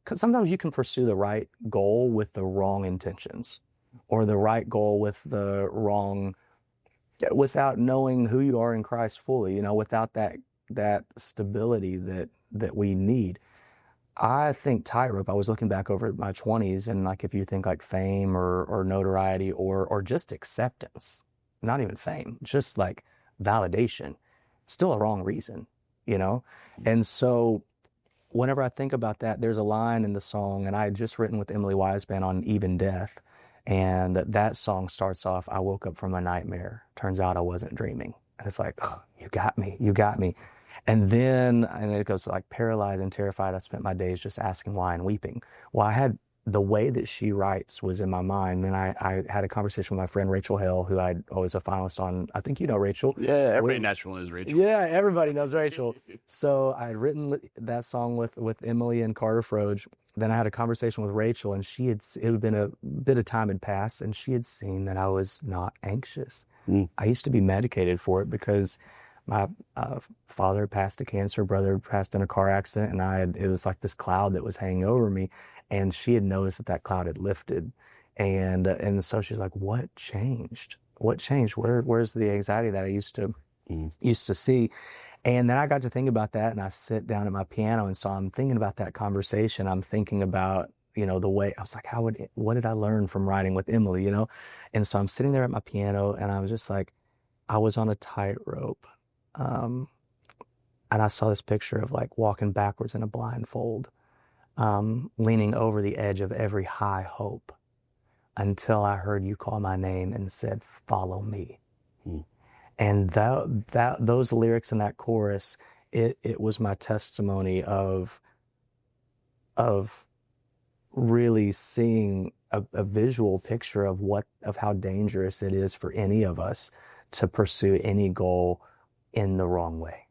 because sometimes you can pursue the right goal with the wrong intentions, or the right goal with the wrong, without knowing who you are in Christ fully, without that stability that we need. I think Tightrope, I was looking back over my 20s, and like if you think like fame or notoriety or just acceptance, not even fame, just like validation, still a wrong reason, you know? And so whenever I think about that, there's a line in the song, and I had just written with Emily Wiseman on Even Death, and that song starts off, I woke up from a nightmare. Turns out I wasn't dreaming. And it's like, oh, you got me, you got me. And then it goes to like paralyzed and terrified. I spent my days just asking why and weeping. Well, I had the way that she writes was in my mind. And I had a conversation with my friend Rachel Hale, who I was a finalist on. I think you know Rachel. Yeah, everybody naturally knows Rachel. Yeah, everybody knows Rachel. So I had written that song with Emily and Carter Froge. Then I had a conversation with Rachel, and it had been a bit of time had passed, and she had seen that I was not anxious. I used to be medicated for it because my father passed of cancer, brother passed in a car accident, and it was like this cloud that was hanging over me, and she had noticed that cloud had lifted, and so she's like, "What changed? What changed? Where's the anxiety that I used to see?" And then I got to think about that, and I sit down at my piano, and so I'm thinking about that conversation. I'm thinking about the way I was like, what did I learn from writing with Emily, And so I'm sitting there at my piano, and I was just like, I was on a tightrope. And I saw this picture of like walking backwards in a blindfold, leaning over the edge of every high hope until I heard you call my name and said, "Follow me." And those lyrics in that chorus, it was my testimony of really seeing a visual picture of how dangerous it is for any of us to pursue any goal in the wrong way.